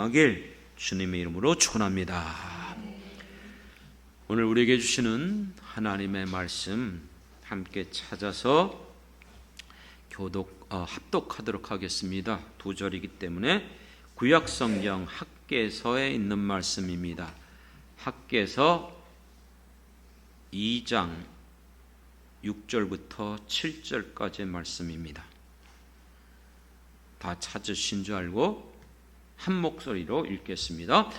하길 주님의 이름으로 축원합니다. 오늘 우리에게 주시는 하나님의 말씀 함께 찾아서 합독하도록 하겠습니다. 2절이기 때문에 구약성경 학개서에 있는 말씀입니다. 학개서 2장 6절부터 7절까지의 말씀입니다. 다 찾으신 줄 알고 한 목소리로 읽겠습니다.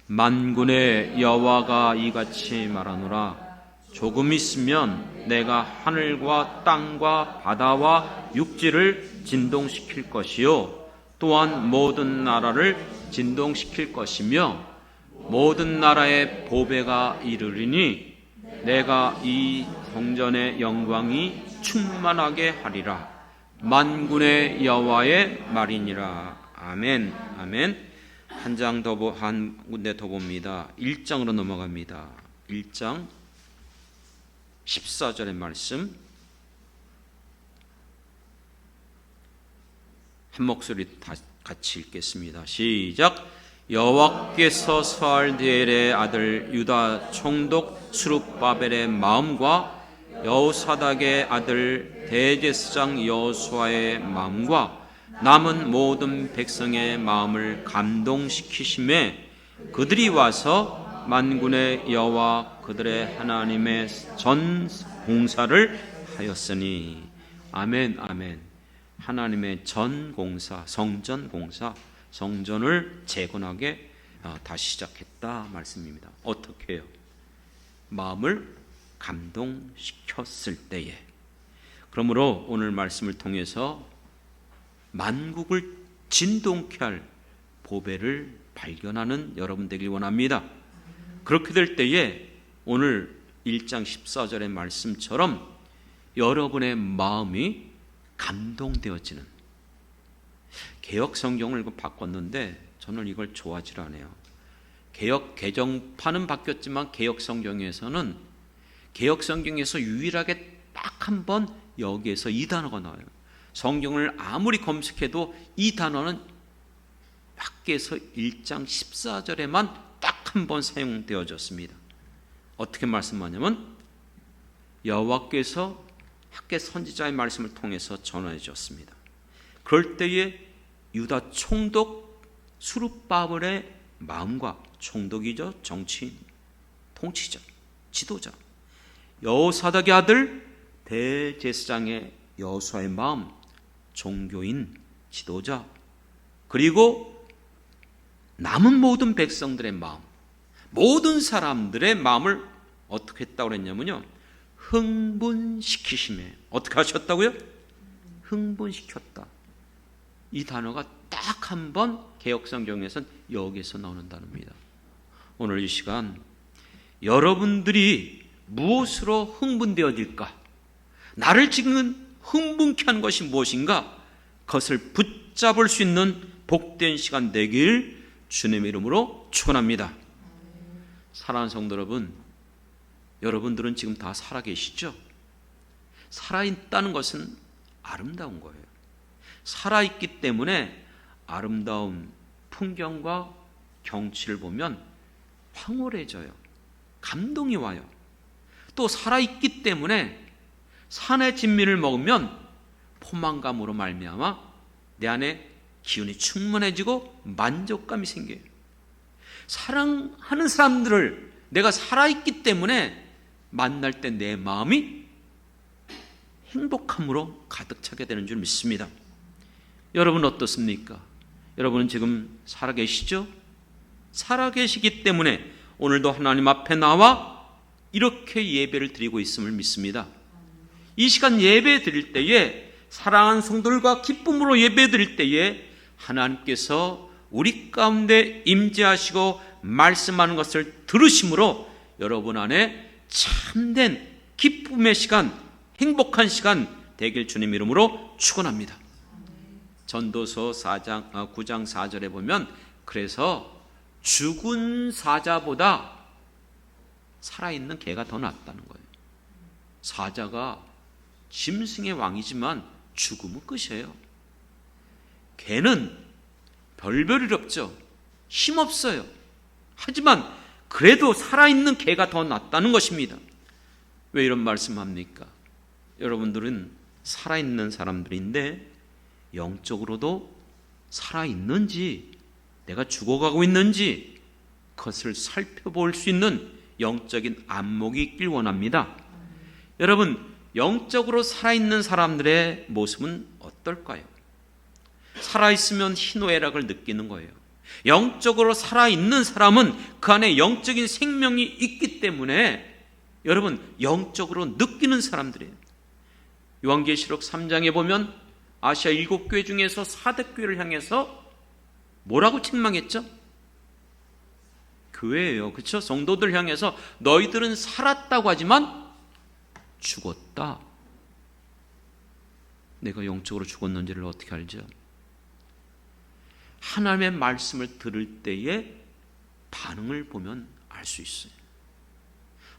만군의 여호와가 이같이 말하노라. 조금 있으면 내가 하늘과 땅과 바다와 육지를 진동시킬 것이요 또한 모든 나라를 진동시킬 것이며 모든 나라의 보배가 이르리니 내가 이 성전의 영광이 충만하게 하리라. 만군의 여호와의 말이니라. 아멘. 아멘. 한 군데 더 봅니다. 1장으로 넘어갑니다. 1장 14절의 말씀 한 목소리 다 같이 읽겠습니다. 시작. 여호와께서 스알디엘의 아들 유다 총독 스룹바벨의 마음과 여호사닥의 아들 대제사장 여호수아의 마음과 남은 모든 백성의 마음을 감동시키심에 그들이 와서 만군의 여호와 그들의 하나님의 전 공사를 하였으니. 아멘. 아멘. 하나님의 전 공사, 성전 공사, 성전을 재건하게 다시 시작했다 말씀입니다. 어떻게 해요? 마음을 감동시켰을 때에. 그러므로 오늘 말씀을 통해서 만국을 진동케 할 보배를 발견하는 여러분 되길 원합니다. 그렇게 될 때에 오늘 1장 14절의 말씀처럼 여러분의 마음이 감동되어지는, 개역 성경을 바꿨는데 저는 이걸 좋아하지 않아요. 개역 개정판은 바뀌었지만 개역 성경에서는 개역 성경에서 유일하게 딱 한 번 여기에서 이 단어가 나와요. 성경을 아무리 검색해도 이 단어는 학개서 1장 14절에만 딱 한 번 사용되어졌습니다. 어떻게 말씀하냐면 여호와께서 학개 선지자의 말씀을 통해서 전해 주셨습니다. 그럴 때에 유다 총독 스룹바벨의 마음과, 총독이죠, 정치인, 통치자, 지도자, 여호사닥의 아들 대제사장의 여호수아의 마음, 종교인, 지도자, 그리고 남은 모든 백성들의 마음, 모든 사람들의 마음을 어떻게 했다고 그랬냐면요, 흥분시키심에. 어떻게 하셨다고요? 흥분시켰다. 이 단어가 딱 한 번 개역성경에서는 여기에서 나오는 단어입니다. 오늘 이 시간 여러분들이 무엇으로 흥분되어질까? 나를 지금 흥분케 하는 것이 무엇인가? 그것을 붙잡을 수 있는 복된 시간 되길 주님의 이름으로 축원합니다. 사랑하는 성도 여러분, 여러분들은 지금 다 살아계시죠? 살아있다는 것은 아름다운 거예요. 살아있기 때문에 아름다운 풍경과 경치를 보면 황홀해져요. 감동이 와요. 또 살아있기 때문에 산의 진미를 먹으면 포만감으로 말미암아 내 안에 기운이 충만해지고 만족감이 생겨요. 사랑하는 사람들을 내가 살아있기 때문에 만날 때 내 마음이 행복함으로 가득 차게 되는 줄 믿습니다. 여러분 어떻습니까? 여러분은 지금 살아계시죠? 살아계시기 때문에 오늘도 하나님 앞에 나와 이렇게 예배를 드리고 있음을 믿습니다. 이 시간 예배 드릴 때에, 사랑하는 성도들과 기쁨으로 예배 드릴 때에 하나님께서 우리 가운데 임재하시고 말씀하는 것을 들으심으로 여러분 안에 참된 기쁨의 시간, 행복한 시간 되길 주님 이름으로 축원합니다. 전도서 9장 4절에 보면, 그래서 죽은 사자보다 살아있는 개가 더 낫다는 거예요. 사자가 짐승의 왕이지만 죽으면 끝이에요. 개는 별별일 없죠. 힘없어요. 하지만 그래도 살아있는 개가 더 낫다는 것입니다. 왜 이런 말씀합니까? 여러분들은 살아있는 사람들인데 영적으로도 살아있는지, 내가 죽어가고 있는지 그것을 살펴볼 수 있는 영적인 안목이 있길 원합니다. 여러분, 영적으로 살아있는 사람들의 모습은 어떨까요? 살아있으면 희노애락을 느끼는 거예요. 영적으로 살아있는 사람은 그 안에 영적인 생명이 있기 때문에 여러분, 영적으로 느끼는 사람들이에요. 요한계시록 3장에 보면 아시아 7교회 중에서 4대 교회를 향해서 뭐라고 책망했죠? 교회예요. 그렇죠? 성도들 향해서 너희들은 살았다고 하지만 죽었다. 내가 영적으로 죽었는지를 어떻게 알죠? 하나님의 말씀을 들을 때의 반응을 보면 알 수 있어요.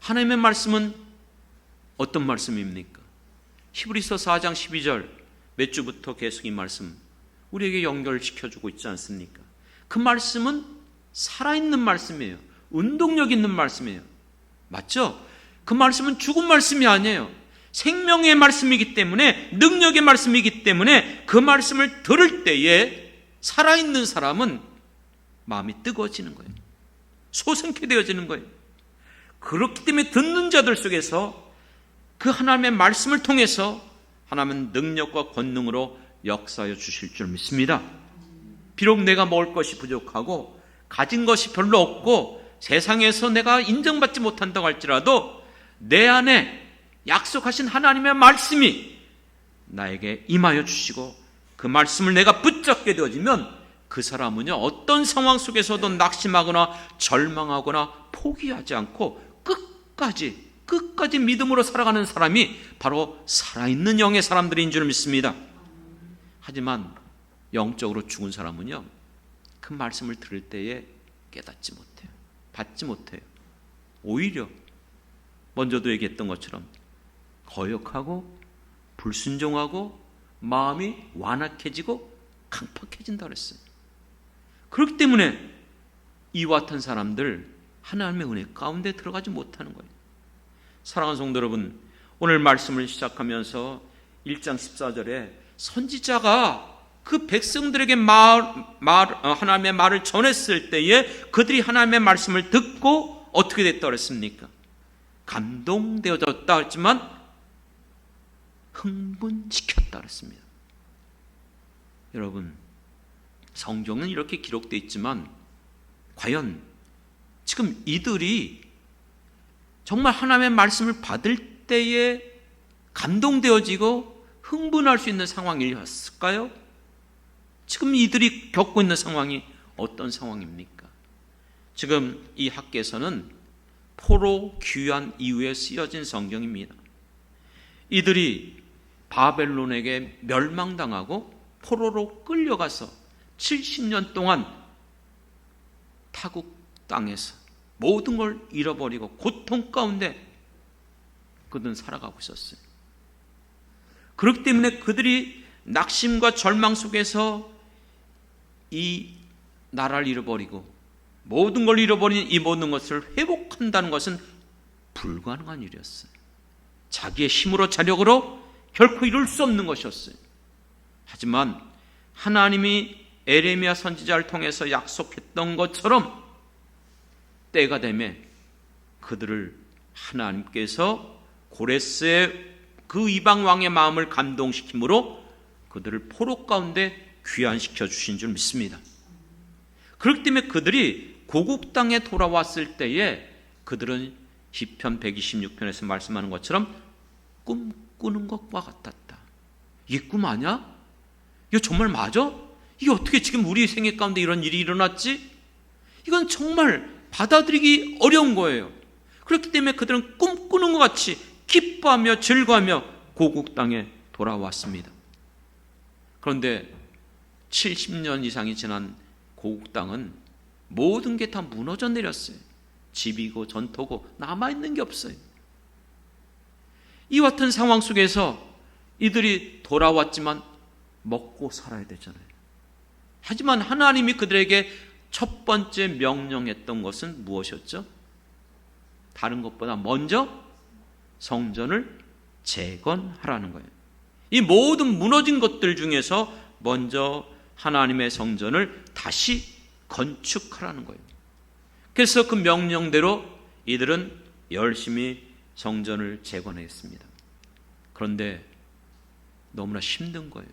하나님의 말씀은 어떤 말씀입니까? 히브리서 4장 12절 몇 주부터 계속 이 말씀 우리에게 연결시켜주고 있지 않습니까? 그 말씀은 살아있는 말씀이에요. 운동력 있는 말씀이에요. 맞죠? 그 말씀은 죽은 말씀이 아니에요. 생명의 말씀이기 때문에, 능력의 말씀이기 때문에 그 말씀을 들을 때에 살아있는 사람은 마음이 뜨거워지는 거예요. 소생케 되어지는 거예요. 그렇기 때문에 듣는 자들 속에서 그 하나님의 말씀을 통해서 하나님은 능력과 권능으로 역사하여 주실 줄 믿습니다. 비록 내가 먹을 것이 부족하고 가진 것이 별로 없고 세상에서 내가 인정받지 못한다고 할지라도 내 안에 약속하신 하나님의 말씀이 나에게 임하여 주시고 그 말씀을 내가 붙잡게 되어지면 그 사람은요, 어떤 상황 속에서도 낙심하거나 절망하거나 포기하지 않고 끝까지 믿음으로 살아가는 사람이 바로 살아있는 영의 사람들인 줄 믿습니다. 하지만 영적으로 죽은 사람은요, 그 말씀을 들을 때에 깨닫지 못해요. 받지 못해요. 오히려 먼저도 얘기했던 것처럼 거역하고 불순종하고 마음이 완악해지고 강팍해진다 그랬어요. 그렇기 때문에 이와 같은 사람들 하나님의 은혜 가운데 들어가지 못하는 거예요. 사랑하는 성도 여러분, 오늘 말씀을 시작하면서 1장 14절에 선지자가 그 백성들에게 하나님의 말을 전했을 때에 그들이 하나님의 말씀을 듣고 어떻게 됐다고 그랬습니까? 감동되어졌다 했지만 흥분시켰다 그랬습니다. 여러분, 성경은 이렇게 기록되어 있지만 과연 지금 이들이 정말 하나님의 말씀을 받을 때에 감동되어지고 흥분할 수 있는 상황이었을까요? 지금 이들이 겪고 있는 상황이 어떤 상황입니까? 지금 이 학계서는 포로 귀환 이후에 쓰여진 성경입니다. 이들이 바벨론에게 멸망당하고 포로로 끌려가서 70년 동안 타국 땅에서 모든 걸 잃어버리고 고통 가운데 그들은 살아가고 있었어요. 그렇기 때문에 그들이 낙심과 절망 속에서 이 나라를 잃어버리고 모든 걸 잃어버린 이 모든 것을 회복한다는 것은 불가능한 일이었어요. 자기의 힘으로 자력으로 결코 이룰 수 없는 것이었어요. 하지만 하나님이 에레미야 선지자를 통해서 약속했던 것처럼 때가 되면 그들을 하나님께서 고레스의 그 이방 왕의 마음을 감동시킴으로 그들을 포로 가운데 귀환시켜 주신 줄 믿습니다. 그렇기 때문에 그들이 고국 땅에 돌아왔을 때에 그들은 시편 126편에서 말씀하는 것처럼 꿈꾸는 것과 같았다. 이게 꿈 아니야? 이거 정말 맞아? 이게 어떻게 지금 우리 생애 가운데 이런 일이 일어났지? 이건 정말 받아들이기 어려운 거예요. 그렇기 때문에 그들은 꿈꾸는 것 같이 기뻐하며 즐거워하며 고국 땅에 돌아왔습니다. 그런데 70년 이상이 지난 고국 땅은 모든 게 다 무너져 내렸어요. 집이고 전토고 남아있는 게 없어요. 이 같은 상황 속에서 이들이 돌아왔지만 먹고 살아야 되잖아요. 하지만 하나님이 그들에게 첫 번째 명령했던 것은 무엇이었죠? 다른 것보다 먼저 성전을 재건하라는 거예요. 이 모든 무너진 것들 중에서 먼저 하나님의 성전을 다시 건축하라는 거예요. 그래서 그 명령대로 이들은 열심히 성전을 재건했습니다. 그런데 너무나 힘든 거예요.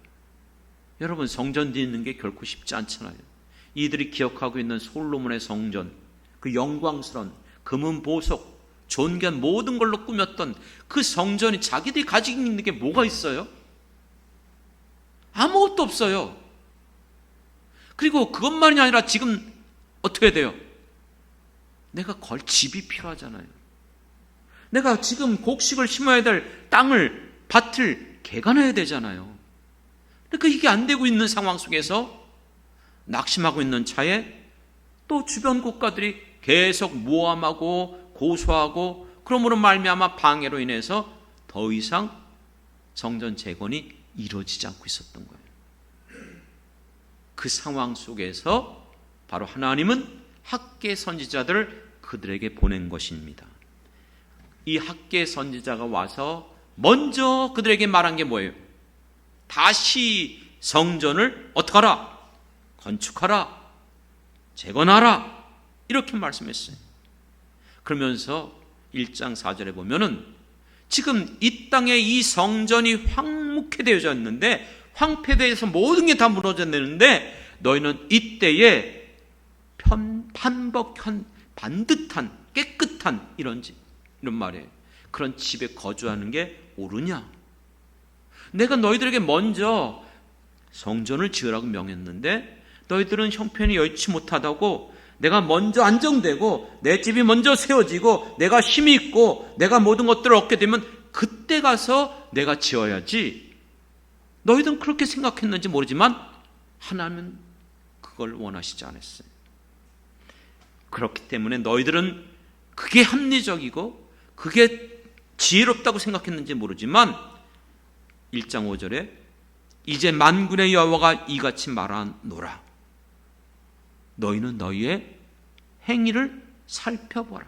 여러분, 성전 짓는 게 결코 쉽지 않잖아요. 이들이 기억하고 있는 솔로몬의 성전, 그 영광스러운 금은 보석, 존귀한 모든 걸로 꾸몄던 그 성전이 자기들이 가지고 있는 게 뭐가 있어요? 아무것도 없어요. 그리고 그것만이 아니라 지금 어떻게 돼요? 내가 걸 집이 필요하잖아요. 내가 지금 곡식을 심어야 될 땅을, 밭을 개간해야 되잖아요. 그러니까 이게 안 되고 있는 상황 속에서 낙심하고 있는 차에 또 주변 국가들이 계속 모함하고 고소하고, 그러므로 말미암아 방해로 인해서 더 이상 성전 재건이 이루어지지 않고 있었던 거예요. 그 상황 속에서 바로 하나님은 학개 선지자들을 그들에게 보낸 것입니다. 이 학개 선지자가 와서 먼저 그들에게 말한 게 뭐예요? 다시 성전을 어떻게 하라? 건축하라, 재건하라, 이렇게 말씀했어요. 그러면서 1장 4절에 보면은 지금 이 땅에 이 성전이 황무케 되어져 있는데, 황폐되어서 모든 게 다 무너졌는데, 너희는 이때에 반복한, 반듯한, 깨끗한 이런 말이에요. 그런 집에 거주하는 게 옳으냐? 내가 너희들에게 먼저 성전을 지으라고 명했는데 너희들은 형편이 여의치 못하다고, 내가 먼저 안정되고 내 집이 먼저 세워지고 내가 힘이 있고 내가 모든 것들을 얻게 되면 그때 가서 내가 지어야지. 너희들은 그렇게 생각했는지 모르지만 하나님은 그걸 원하시지 않았어요. 그렇기 때문에 너희들은 그게 합리적이고 그게 지혜롭다고 생각했는지 모르지만 1장 5절에 이제 만군의 여호와가 이같이 말하노라. 너희는 너희의 행위를 살펴보라.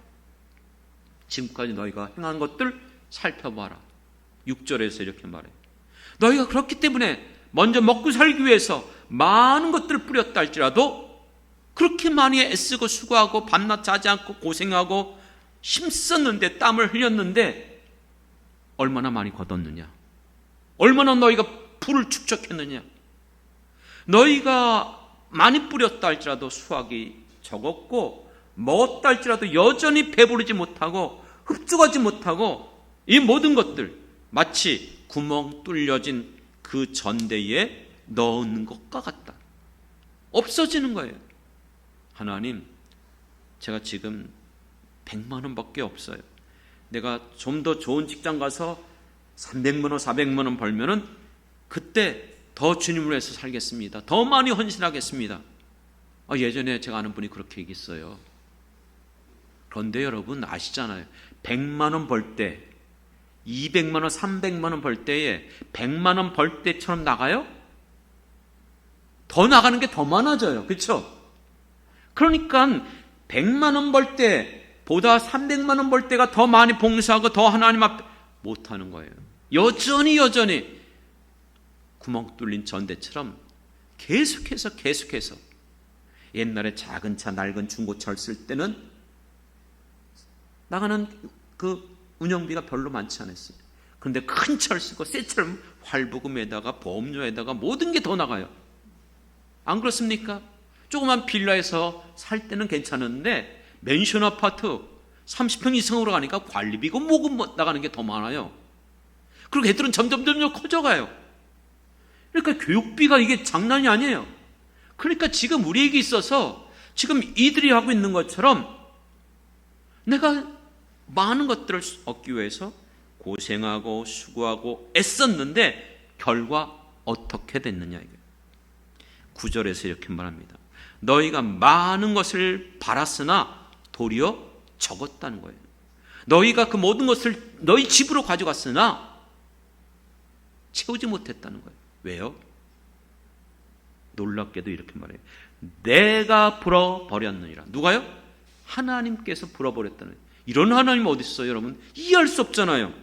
지금까지 너희가 행한 것들 살펴봐라. 6절에서 이렇게 말해요. 너희가 그렇기 때문에 먼저 먹고 살기 위해서 많은 것들을 뿌렸다 할지라도, 그렇게 많이 애쓰고 수고하고 밤낮 자지 않고 고생하고 힘썼는데, 땀을 흘렸는데 얼마나 많이 거뒀느냐? 얼마나 너희가 풀을 축적했느냐? 너희가 많이 뿌렸다 할지라도 수확이 적었고, 먹었다 할지라도 여전히 배부르지 못하고 흡족하지 못하고, 이 모든 것들 마치 구멍 뚫려진 그 전대에 넣는 것과 같다. 없어지는 거예요. 하나님, 제가 지금 100만 원밖에 없어요. 내가 좀 더 좋은 직장 가서 300만 원, 400만 원 벌면은 그때 더 주님을 위해서 살겠습니다. 더 많이 헌신하겠습니다. 예전에 제가 아는 분이 그렇게 얘기했어요. 그런데 여러분 아시잖아요. 100만 원 벌 때, 200만 원, 300만 원 벌 때에 100만 원 벌 때처럼 나가요? 더 나가는 게 더 많아져요. 그렇죠? 그러니까 100만 원 벌 때보다 300만 원 벌 때가 더 많이 봉사하고 더 하나님 앞에 못하는 거예요. 여전히 구멍 뚫린 전대처럼 계속해서 옛날에 작은 차, 낡은 중고차를 쓸 때는 나가는 그 운영비가 별로 많지 않았어요. 그런데 큰 차를 쓰고 새 차를 할부금에다가 보험료에다가 모든 게 더 나가요. 안 그렇습니까? 조그만 빌라에서 살 때는 괜찮은데 맨션 아파트 30평 이상으로 가니까 관리비고 뭐고 나가는 게 더 많아요. 그리고 애들은 점점 커져가요. 그러니까 교육비가 이게 장난이 아니에요. 그러니까 지금 우리에게 있어서 지금 이들이 하고 있는 것처럼 내가 많은 것들을 얻기 위해서 고생하고 수고하고 애썼는데 결과 어떻게 됐느냐 이거예요. 9절에서 이렇게 말합니다. 너희가 많은 것을 바랐으나 도리어 적었다는 거예요. 너희가 그 모든 것을 너희 집으로 가져갔으나 채우지 못했다는 거예요. 왜요? 놀랍게도 이렇게 말해요. 내가 불어버렸느니라. 누가요? 하나님께서 불어버렸다는 거예요. 이런 하나님 어디 있어요, 여러분? 이해할 수 없잖아요.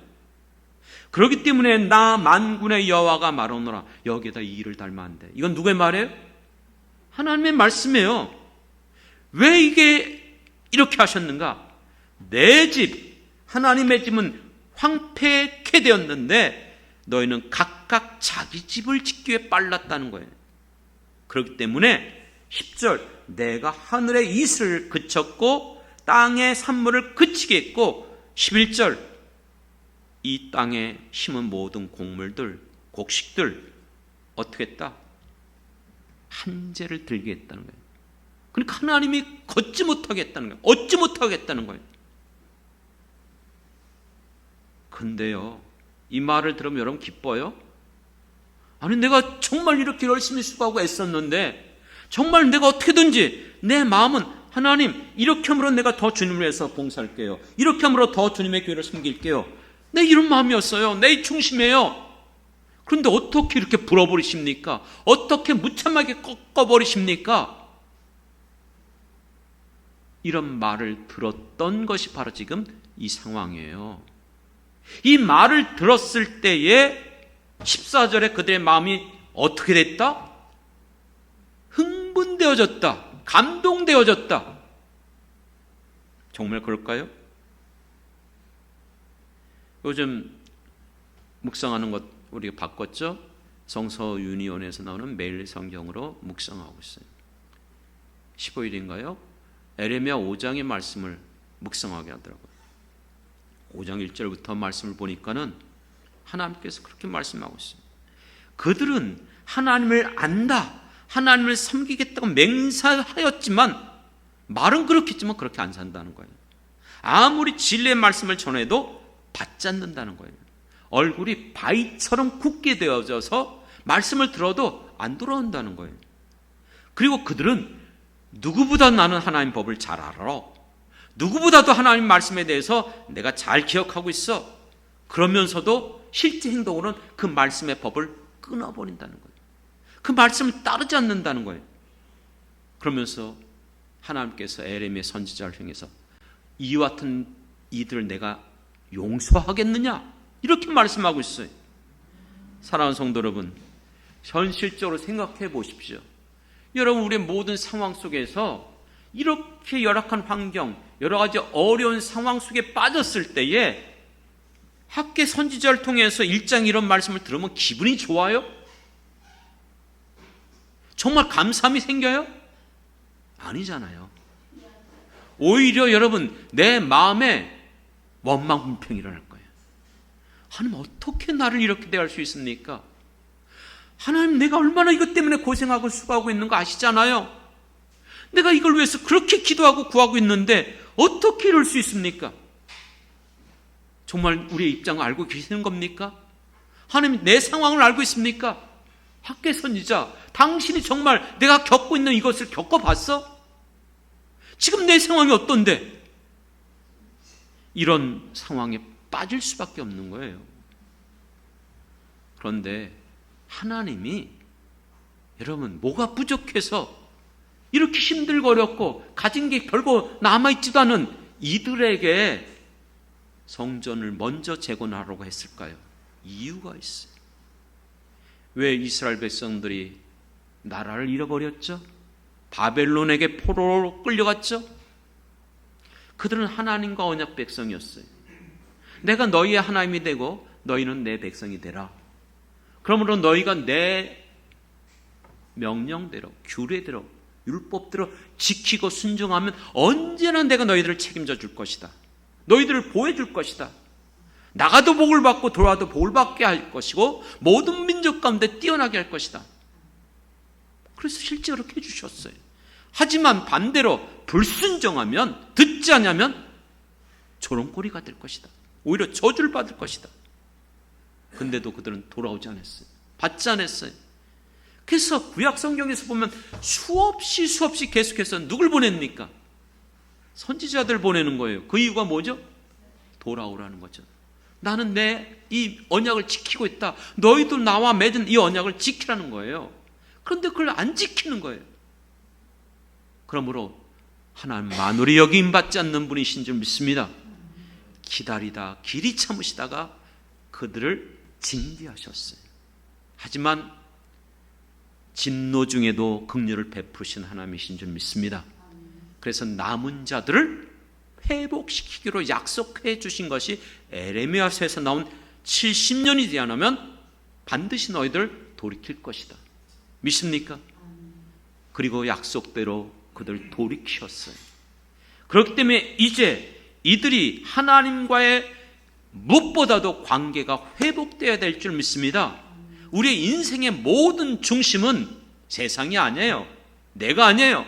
그렇기 때문에 나 만군의 여호와가 말하노라. 여기에다 이 일을 달면 안 돼. 이건 누구의 말이에요? 하나님의 말씀이에요. 왜 이게 이렇게 하셨는가? 내 집, 하나님의 집은 황폐케 되었는데 너희는 각각 자기 집을 짓기 위해 빨랐다는 거예요. 그렇기 때문에 10절 내가 하늘의 이슬을 그쳤고 땅의 산물을 그치게 했고 11절 이 땅에 심은 모든 곡물들, 곡식들 어떻게 했다? 한재를 들게 했다는 거예요. 그러니까 하나님이 걷지 못하게 했다는 거예요. 얻지 못하게 했다는 거예요. 근데요, 이 말을 들으면 여러분 기뻐요? 아니 내가 정말 이렇게 열심히 수고하고 애썼는데 정말 내가 어떻게든지 내 마음은 하나님 이렇게 함으로 내가 더 주님을 위해서 봉사할게요. 이렇게 함으로 더 주님의 교회를 섬길게요. 내 이런 마음이었어요. 내 중심이에요. 그런데 어떻게 이렇게 불어버리십니까? 어떻게 무참하게 꺾어버리십니까? 이런 말을 들었던 것이 바로 지금 이 상황이에요. 이 말을 들었을 때에 14절에 그들의 마음이 어떻게 됐다? 흥분되어졌다. 감동되어졌다. 정말 그럴까요? 요즘 묵상하는 것 우리가 바꿨죠? 성서윤희원에서 나오는 매일 성경으로 묵상하고 있어요. 15일인가요? 에레미야 5장의 말씀을 묵상하게 하더라고요. 5장 1절부터 말씀을 보니까는 하나님께서 그렇게 말씀하고 있어요. 그들은 하나님을 안다, 하나님을 섬기겠다고 맹세하였지만 말은 그렇겠지만 그렇게 안 산다는 거예요. 아무리 진리의 말씀을 전해도 받지 않는다는 거예요. 얼굴이 바위처럼 굳게 되어져서 말씀을 들어도 안 돌아온다는 거예요. 그리고 그들은 누구보다 나는 하나님 법을 잘 알아. 누구보다도 하나님 말씀에 대해서 내가 잘 기억하고 있어. 그러면서도 실제 행동으로는 그 말씀의 법을 끊어버린다는 거예요. 그 말씀을 따르지 않는다는 거예요. 그러면서 하나님께서 에레미야 선지자를 통해서 이와 같은 이들을 내가 용서하겠느냐? 이렇게 말씀하고 있어요. 사랑하는 성도 여러분, 현실적으로 생각해 보십시오. 여러분, 우리의 모든 상황 속에서 이렇게 열악한 환경, 여러 가지 어려운 상황 속에 빠졌을 때에 학계 선지자를 통해서 1장 이런 말씀을 들으면 기분이 좋아요? 정말 감사함이 생겨요? 아니잖아요. 오히려 여러분 내 마음에 원망 불평이 일어날 거예요. 하나님 어떻게 나를 이렇게 대할 수 있습니까? 하나님 내가 얼마나 이것 때문에 고생하고 수고하고 있는 거 아시잖아요. 내가 이걸 위해서 그렇게 기도하고 구하고 있는데 어떻게 이럴 수 있습니까? 정말 우리의 입장을 알고 계시는 겁니까? 하나님 내 상황을 알고 있습니까? 학계 선지자, 당신이 정말 내가 겪고 있는 이것을 겪어봤어? 지금 내 상황이 어떤데? 이런 상황에 빠질 수밖에 없는 거예요. 그런데 하나님이 여러분 뭐가 부족해서 이렇게 힘들고 어렵고 가진 게 별거 남아있지도 않은 이들에게 성전을 먼저 재건하라고 했을까요? 이유가 있어요. 왜 이스라엘 백성들이 나라를 잃어버렸죠? 바벨론에게 포로로 끌려갔죠? 그들은 하나님과 언약 백성이었어요. 내가 너희의 하나님이 되고 너희는 내 백성이 되라. 그러므로 너희가 내 명령대로, 규례대로, 율법대로 지키고 순종하면 언제나 내가 너희들을 책임져 줄 것이다. 너희들을 보호해 줄 것이다. 나가도 복을 받고 돌아와도 복을 받게 할 것이고 모든 민족 가운데 뛰어나게 할 것이다. 그래서 실제 그렇게 해주셨어요. 하지만 반대로 불순종하면, 듣지 않으면 조롱거리가 될 것이다. 오히려 저주를 받을 것이다. 근데도 그들은 돌아오지 않았어요. 받지 않았어요. 그래서 구약 성경에서 보면 수없이 계속해서 누굴 보냅니까? 선지자들 보내는 거예요. 그 이유가 뭐죠? 돌아오라는 거죠. 나는 내 이 언약을 지키고 있다. 너희도 나와 맺은 이 언약을 지키라는 거예요. 그런데 그걸 안 지키는 거예요. 그러므로 하나님 만물이 여김받지 않는 분이신 줄 믿습니다. 기다리다 길이 참으시다가 그들을 징계하셨어요. 하지만 진노 중에도 긍휼을 베푸신 하나님이신 줄 믿습니다. 그래서 남은 자들을 회복시키기로 약속해 주신 것이 에레미야서에서 나온 70년이 되지 않으면 반드시 너희들 돌이킬 것이다. 믿습니까? 그리고 약속대로 그들 돌이키셨어요. 그렇기 때문에 이제 이들이 하나님과의 무엇보다도 관계가 회복되어야 될 줄 믿습니다. 우리의 인생의 모든 중심은 세상이 아니에요. 내가 아니에요.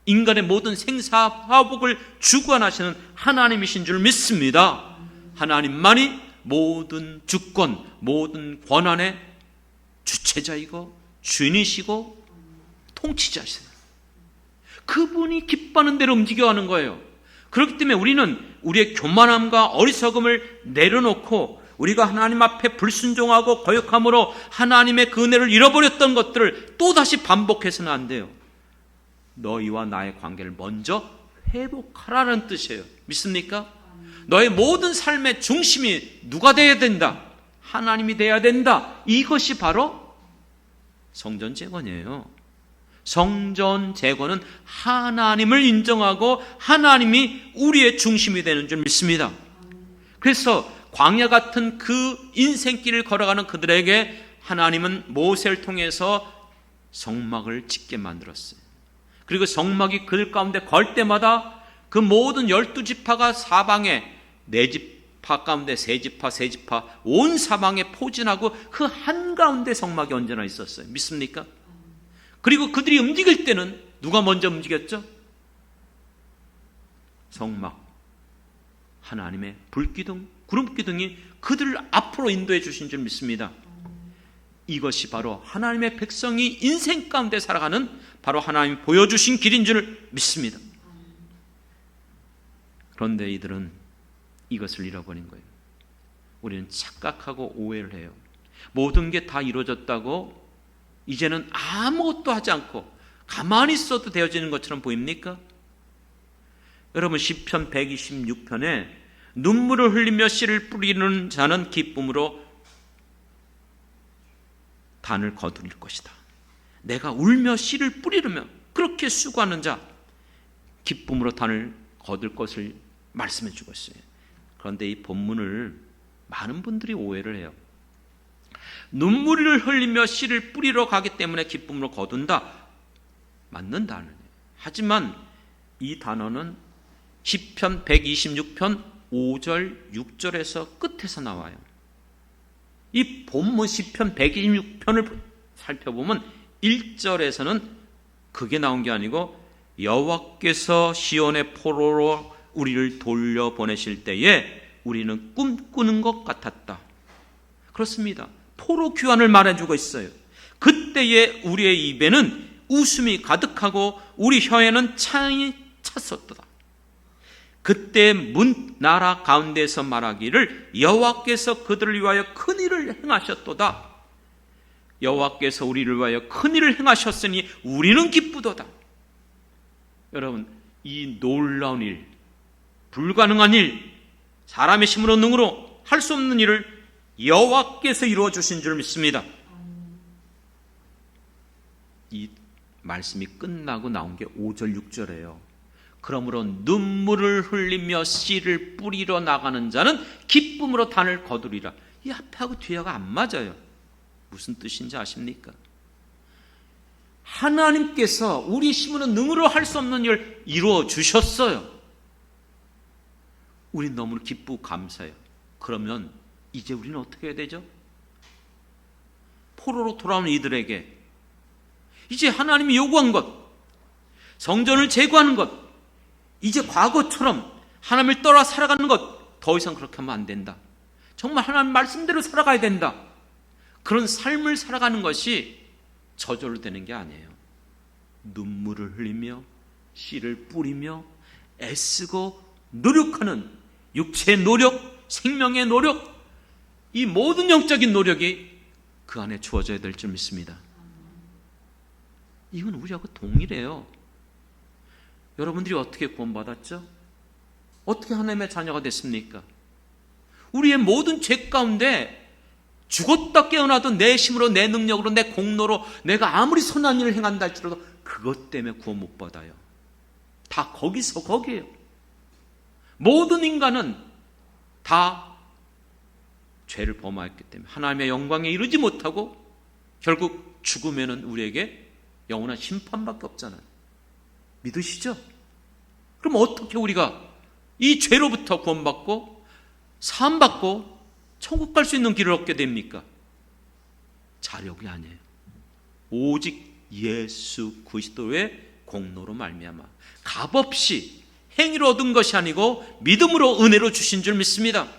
인간의 모든 생사화복을 주관하시는 하나님이신 줄 믿습니다. 하나님만이 모든 주권, 모든 권한의 주체자이고 주인이시고 통치자시세요. 그분이 기뻐하는 대로 움직여가는 거예요. 그렇기 때문에 우리는 우리의 교만함과 어리석음을 내려놓고 우리가 하나님 앞에 불순종하고 거역함으로 하나님의 그 은혜를 잃어버렸던 것들을 또다시 반복해서는 안 돼요. 너희와 나의 관계를 먼저 회복하라는 뜻이에요. 믿습니까? 너의 모든 삶의 중심이 누가 되어야 된다? 하나님이 되어야 된다. 이것이 바로 성전 재건이에요. 성전 재건은 하나님을 인정하고 하나님이 우리의 중심이 되는 줄 믿습니다. 그래서 광야 같은 그 인생길을 걸어가는 그들에게 하나님은 모세를 통해서 성막을 짓게 만들었어요. 그리고 성막이 그들 가운데 걸 때마다 그 모든 12지파가 사방에 4지파 가운데 3지파 온 사방에 포진하고 그 한가운데 성막이 언제나 있었어요. 믿습니까? 그리고 그들이 움직일 때는 누가 먼저 움직였죠? 성막, 하나님의 불기둥, 구름기둥이 그들을 앞으로 인도해 주신 줄 믿습니다. 이것이 바로 하나님의 백성이 인생 가운데 살아가는 바로 하나님이 보여주신 길인 줄 믿습니다. 그런데 이들은 이것을 잃어버린 거예요. 우리는 착각하고 오해를 해요. 모든 게 다 이루어졌다고 이제는 아무것도 하지 않고 가만히 있어도 되어지는 것처럼 보입니까? 여러분 시편 126편에 눈물을 흘리며 씨를 뿌리는 자는 기쁨으로 단을 거두릴 것이다. 내가 울며 씨를 뿌리려면 그렇게 수고하는 자 기쁨으로 단을 거둘 것을 말씀해 주고 있어요. 그런데 이 본문을 많은 분들이 오해를 해요. 눈물을 흘리며 씨를 뿌리러 가기 때문에 기쁨으로 거둔다. 맞는 단어예요. 하지만 이 단어는 시편 126편 5절 6절에서 끝에서 나와요. 이 본문 시편 126편을 살펴보면 1절에서는 그게 나온 게 아니고 여호와께서 시온의 포로로 우리를 돌려보내실 때에 우리는 꿈꾸는 것 같았다. 그렇습니다. 포로 귀환을 말해주고 있어요. 그때에 우리의 입에는 웃음이 가득하고 우리 혀에는 창이 찼었도다. 그때 문 나라 가운데서 말하기를 여호와께서 그들을 위하여 큰 일을 행하셨도다. 여호와께서 우리를 위하여 큰 일을 행하셨으니 우리는 기쁘도다. 여러분, 이 놀라운 일, 불가능한 일, 사람의 힘으로 능으로 할 수 없는 일을 여호와께서 이루어 주신 줄 믿습니다. 이 말씀이 끝나고 나온 게 5절 6절이에요. 그러므로 눈물을 흘리며 씨를 뿌리러 나가는 자는 기쁨으로 단을 거두리라. 이 앞하고 뒤하고 안 맞아요. 무슨 뜻인지 아십니까? 하나님께서 우리 힘으로 능으로 할 수 없는 일을 이루어 주셨어요. 우린 너무 기쁘고 감사해요. 그러면 이제 우리는 어떻게 해야 되죠? 포로로 돌아오는 이들에게 이제 하나님이 요구한 것, 성전을 제거하는 것, 이제 과거처럼 하나님을 떠나 살아가는 것, 더 이상 그렇게 하면 안 된다. 정말 하나님 말씀대로 살아가야 된다. 그런 삶을 살아가는 것이 저절로 되는 게 아니에요. 눈물을 흘리며 씨를 뿌리며 애쓰고 노력하는 육체의 노력, 생명의 노력, 이 모든 영적인 노력이 그 안에 주어져야 될 줄 믿습니다. 이건 우리하고 동일해요. 여러분들이 어떻게 구원받았죠? 어떻게 하나님의 자녀가 됐습니까? 우리의 모든 죄 가운데 죽었다 깨어나도 내 힘으로, 내 능력으로, 내 공로로 내가 아무리 선한 일을 행한다 할지라도 그것 때문에 구원 못 받아요. 다 거기에요. 모든 인간은 다 죄를 범하였기 때문에 하나님의 영광에 이르지 못하고 결국 죽으면은 우리에게 영원한 심판밖에 없잖아요. 믿으시죠? 그럼 어떻게 우리가 이 죄로부터 구원받고 사함받고 천국 갈 수 있는 길을 얻게 됩니까? 자력이 아니에요. 오직 예수 그리스도의 공로로 말미암아 값없이 행위로 얻은 것이 아니고 믿음으로 은혜로 주신 줄 믿습니다.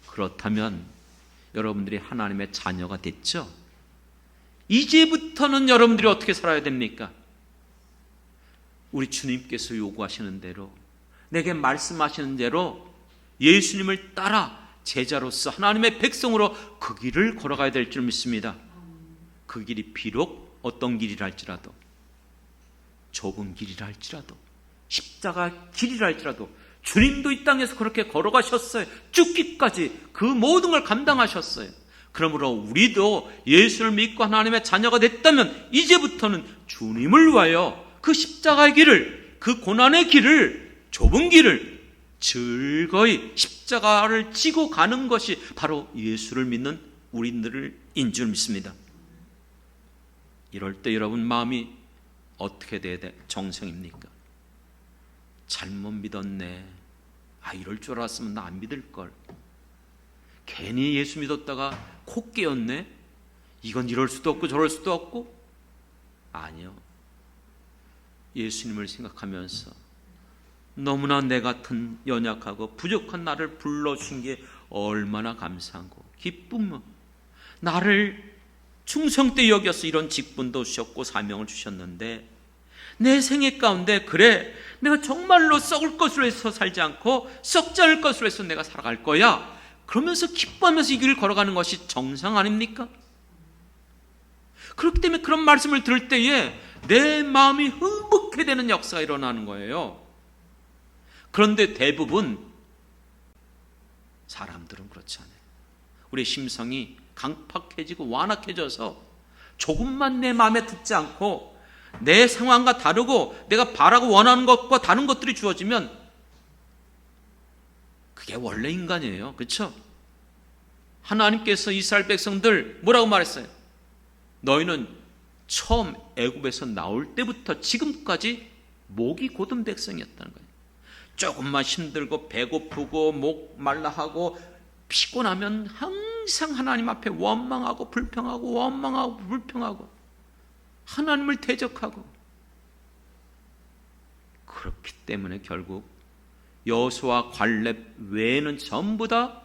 그렇다면 여러분들이 하나님의 자녀가 됐죠? 이제부터는 여러분들이 어떻게 살아야 됩니까? 우리 주님께서 요구하시는 대로, 내게 말씀하시는 대로 예수님을 따라 제자로서 하나님의 백성으로 그 길을 걸어가야 될 줄 믿습니다. 그 길이 비록 어떤 길이라 할지라도, 좁은 길이라 할지라도, 십자가 길이라 할지라도 주님도 이 땅에서 그렇게 걸어가셨어요. 죽기까지 그 모든 걸 감당하셨어요. 그러므로 우리도 예수를 믿고 하나님의 자녀가 됐다면 이제부터는 주님을 위하여 그 십자가의 길을, 그 고난의 길을, 좁은 길을 즐거이 십자가를 지고 가는 것이 바로 예수를 믿는 우리들인 줄 믿습니다. 이럴 때 여러분 마음이 어떻게 돼야 정성입니까? 잘못 믿었네. 이럴 줄 알았으면 나 안 믿을걸. 괜히 예수 믿었다가 코 깨었네. 이건 이럴 수도 없고 저럴 수도 없고. 아니요. 예수님을 생각하면서 너무나 내 같은 연약하고 부족한 나를 불러주신 게 얼마나 감사하고 기쁨, 나를 충성되이 여겨서 이런 직분도 주셨고 사명을 주셨는데 내 생애 가운데 그래 내가 정말로 썩을 것으로 해서 살지 않고 썩지 않을 것으로 해서 내가 살아갈 거야 그러면서 기뻐하면서 이 길을 걸어가는 것이 정상 아닙니까? 그렇기 때문에 그런 말씀을 들을 때에 내 마음이 흥분케 되는 역사가 일어나는 거예요. 그런데 대부분 사람들은 그렇지 않아요. 우리의 심성이 강팍해지고 완악해져서 조금만 내 마음에 듣지 않고 내 상황과 다르고 내가 바라고 원하는 것과 다른 것들이 주어지면 그게 원래 인간이에요. 그렇죠? 하나님께서 이스라엘 백성들 뭐라고 말했어요? 너희는 처음 애굽에서 나올 때부터 지금까지 목이 곧은 백성이었다는 거예요. 조금만 힘들고 배고프고 목 말라하고 피곤하면 항상 하나님 앞에 원망하고 불평하고 하나님을 대적하고 그렇기 때문에 결국 여호수아 갈렙 외에는 전부 다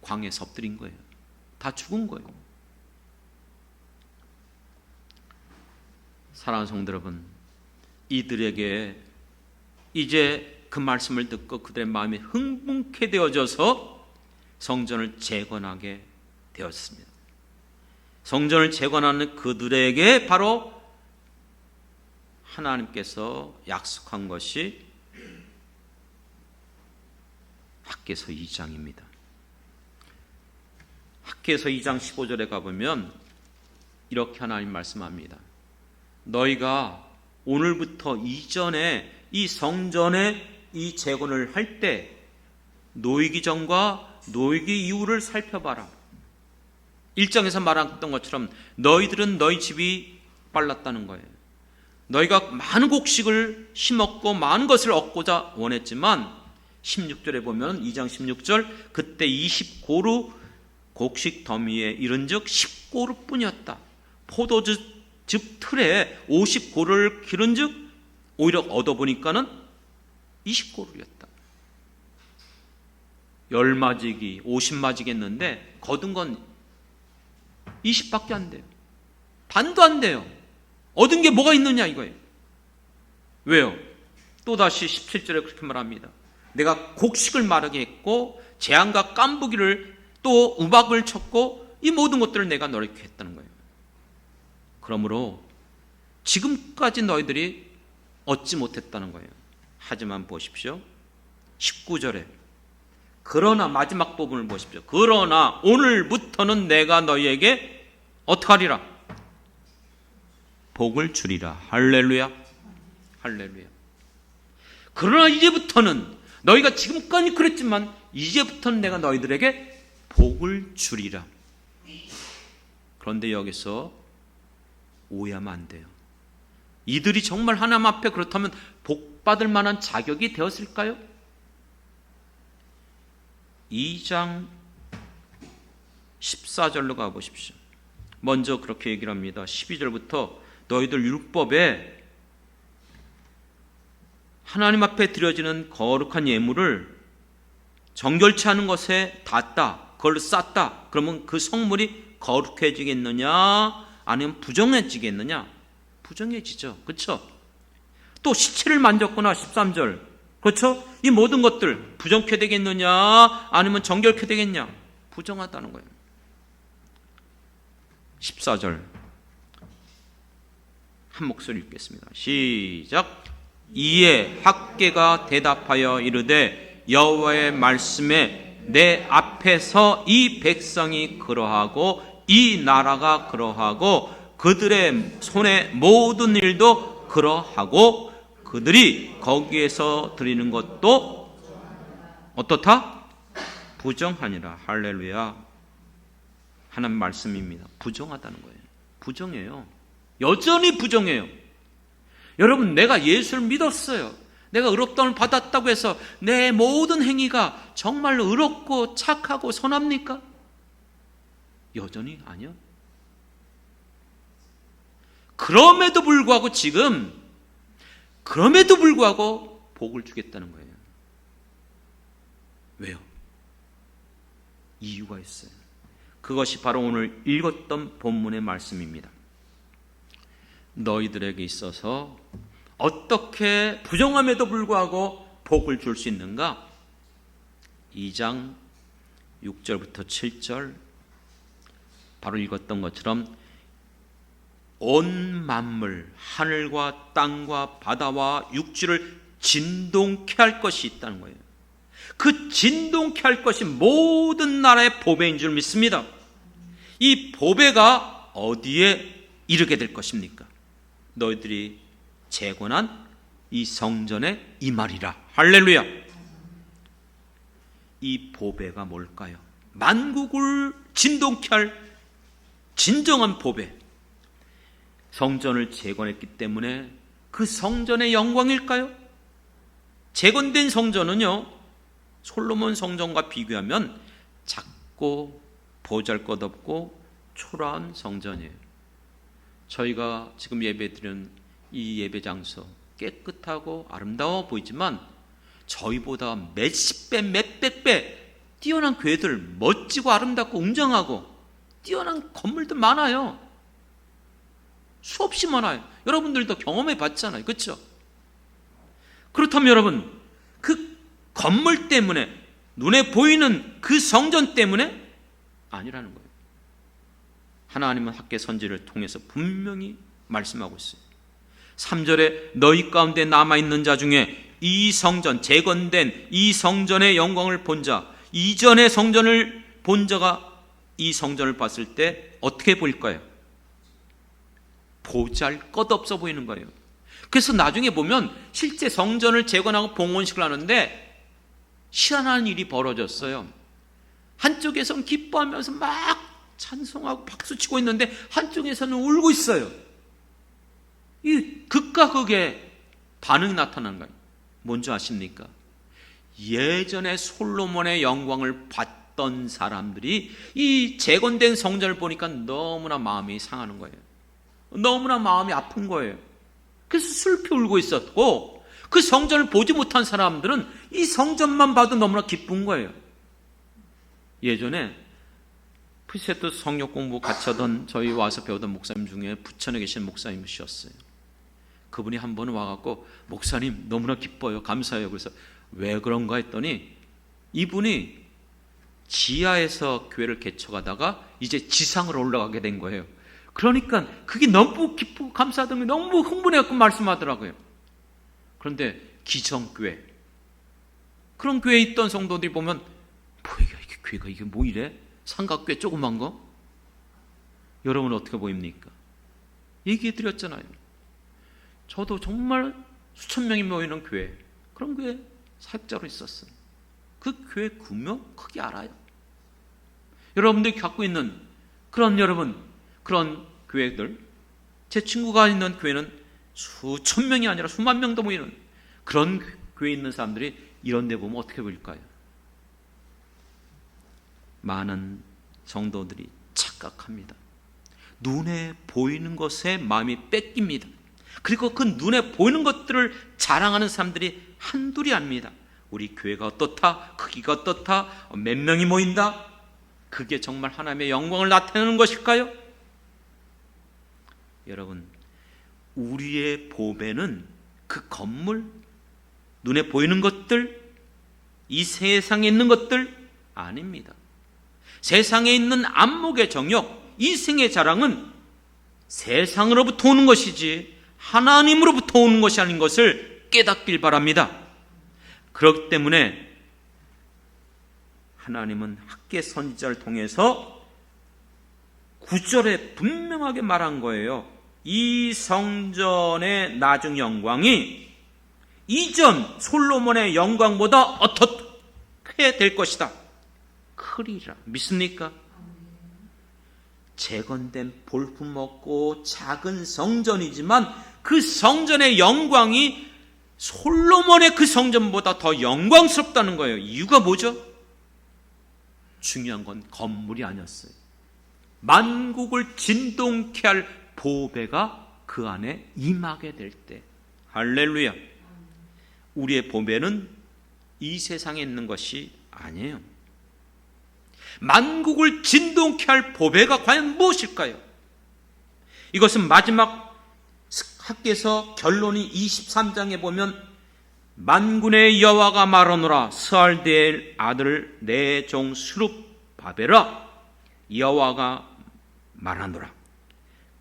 광야에 엎드린 거예요. 다 죽은 거예요. 사랑하는 성도 여러분, 이들에게 이제 그 말씀을 듣고 그들의 마음이 흥분케 되어져서 성전을 재건하게 되었습니다. 성전을 재건하는 그들에게 바로 하나님께서 약속한 것이 학개서 2장입니다. 학개서 2장 15절에 가보면 이렇게 하나님 말씀합니다. 너희가 오늘부터 이전에 이 성전의 이 재건을 할 때 노이기 전과 노이기 이후를 살펴봐라. 1장에서 말했던 것처럼 너희들은 너희 집이 빨랐다는 거예요. 너희가 많은 곡식을 심었고 많은 것을 얻고자 원했지만 16절에 보면 2장 16절 그때 20고루 곡식 더미에 이른즉 10고루 뿐이었다. 포도즙 틀에 50고루를 기른즉 오히려 얻어보니까는 20고루였다. 10마지기 50마지기 했는데 거둔 건 20밖에 안 돼요. 반도 안 돼요. 얻은 게 뭐가 있느냐 이거예요. 왜요? 또다시 17절에 그렇게 말합니다. 내가 곡식을 마르게 했고 재앙과 깐부기를 또 우박을 쳤고 이 모든 것들을 내가 너렇게 했다는 거예요. 그러므로 지금까지 너희들이 얻지 못했다는 거예요. 하지만 보십시오. 19절에 그러나 마지막 부분을 보십시오. 그러나 오늘부터는 내가 너희에게 어떡하리라? 복을 주리라. 할렐루야. 할렐루야. 그러나 이제부터는 너희가 지금까지 그랬지만 이제부터는 내가 너희들에게 복을 주리라. 그런데 여기서 오해하면 안 돼요. 이들이 정말 하나님 앞에 그렇다면 복 받을 만한 자격이 되었을까요? 2장 14절로 가보십시오. 먼저 그렇게 얘기를 합니다. 12절부터 너희들 율법에 하나님 앞에 드려지는 거룩한 예물을 정결치 않은 것에 닿았다, 그걸 쌌다. 그러면 그 성물이 거룩해지겠느냐 아니면 부정해지겠느냐? 부정해지죠. 그렇죠? 또 시체를 만졌거나 13절, 그렇죠? 이 모든 것들 부정케 되겠느냐 아니면 정결케 되겠냐? 부정하다는 거예요. 14절 한 목소리 읽겠습니다. 시작. 이에 학개가 대답하여 이르되 여호와의 말씀에 내 앞에서 이 백성이 그러하고 이 나라가 그러하고 그들의 손의 모든 일도 그러하고 그들이 거기에서 드리는 것도 어떻다? 부정하니라. 할렐루야. 하나님 말씀입니다. 부정하다는 거예요. 부정해요. 여전히 부정해요. 여러분, 내가 예수를 믿었어요. 내가 의롭다움을 받았다고 해서 내 모든 행위가 정말로 의롭고 착하고 선합니까? 여전히 아니요. 그럼에도 불구하고 복을 주겠다는 거예요. 왜요? 이유가 있어요. 그것이 바로 오늘 읽었던 본문의 말씀입니다. 너희들에게 있어서 어떻게 부정함에도 불구하고 복을 줄 수 있는가? 2장 6절부터 7절 바로 읽었던 것처럼 온 만물, 하늘과 땅과 바다와 육지를 진동케 할 것이 있다는 거예요. 그 진동케 할 것이 모든 나라의 보배인 줄 믿습니다. 이 보배가 어디에 이르게 될 것입니까? 너희들이 재건한 이 성전에 임하리라. 할렐루야. 이 보배가 뭘까요? 만국을 진동케 할 진정한 보배. 성전을 재건했기 때문에 그 성전의 영광일까요? 재건된 성전은요, 솔로몬 성전과 비교하면 작고 보잘것없고 초라한 성전이에요. 저희가 지금 예배드리는 이 예배 장소 깨끗하고 아름다워 보이지만 저희보다 몇십 배, 몇백 배 뛰어난 교회들, 멋지고 아름답고 웅장하고 뛰어난 건물들 많아요. 수없이 많아요. 여러분들도 경험해 봤잖아요. 그렇죠? 그렇다면 여러분, 그 건물 때문에, 눈에 보이는 그 성전 때문에 아니라는 거예요. 하나님은 학개 선지를 통해서 분명히 말씀하고 있어요. 3절에 너희 가운데 남아있는 자 중에 이 성전, 재건된 이 성전의 영광을 본 자, 이전의 성전을 본 자가 이 성전을 봤을 때 어떻게 보일까요? 보잘것없어 보이는 거예요. 그래서 나중에 보면 실제 성전을 재건하고 봉헌식을 하는데 희한한 일이 벌어졌어요. 한쪽에서는 기뻐하면서 막 찬송하고 박수치고 있는데 한쪽에서는 울고 있어요. 이 극과 극의 반응이 나타나는 거예요. 뭔지 아십니까? 예전에 솔로몬의 영광을 봤던 사람들이 이 재건된 성전을 보니까 너무나 마음이 상하는 거예요. 너무나 마음이 아픈 거예요. 그래서 슬피 울고 있었고, 그 성전을 보지 못한 사람들은 이 성전만 봐도 너무나 기쁜 거예요. 예전에 프리세트 성역 공부 같이 하던 저희 와서 배우던 목사님 중에 부천에 계신 목사님이셨어요. 그분이 한 번은 와갖고 목사님 너무나 기뻐요, 감사해요. 그래서 왜 그런가 했더니 이분이 지하에서 교회를 개척하다가 이제 지상으로 올라가게 된 거예요. 그러니까 그게 너무 기쁘고 감사하던 게 너무 흥분해갖고 말씀하더라고요. 그런데 기성교회, 그런 교회에 있던 성도들이 보면 뭐야, 이게 교회가 이게 뭐 이래? 삼각교회 조그만 거? 여러분 어떻게 보입니까? 얘기해 드렸잖아요. 저도 정말 수천 명이 모이는 교회, 그런 교회 사역자로 있었어요. 그 교회 규모 크게 알아요. 여러분들이 갖고 있는 여러분 그런 교회들, 제 친구가 있는 교회는 수천 명이 아니라 수만 명도 모이는 그런 교회에 있는 사람들이 이런 데 보면 어떻게 보일까요? 많은 성도들이 착각합니다. 눈에 보이는 것에 마음이 뺏깁니다. 그리고 그 눈에 보이는 것들을 자랑하는 사람들이 한둘이 아닙니다. 우리 교회가 어떻다, 크기가 어떻다, 몇 명이 모인다, 그게 정말 하나님의 영광을 나타내는 것일까요? 여러분, 우리의 보배는 그 건물, 눈에 보이는 것들, 이 세상에 있는 것들 아닙니다. 세상에 있는 안목의 정욕, 이생의 자랑은 세상으로부터 오는 것이지 하나님으로부터 오는 것이 아닌 것을 깨닫길 바랍니다. 그렇기 때문에 하나님은 학개 선지자를 통해서 9절에 분명하게 말한 거예요. 이 성전의 나중 영광이 이전 솔로몬의 영광보다 어떻게 될 것이다. 크리라. 믿습니까? 재건된 볼품없고 작은 성전이지만 그 성전의 영광이 솔로몬의 그 성전보다 더 영광스럽다는 거예요. 이유가 뭐죠? 중요한 건 건물이 아니었어요. 만국을 진동케 할 보배가 그 안에 임하게 될 때. 할렐루야. 우리의 보배는 이 세상에 있는 것이 아니에요. 만국을 진동케 할 보배가 과연 무엇일까요? 이것은 마지막 학개서 결론이 23장에 보면 만군의 여호와가 말하노라 스알디엘 아들 내 종 스룹바벨아 여호와가 말하노라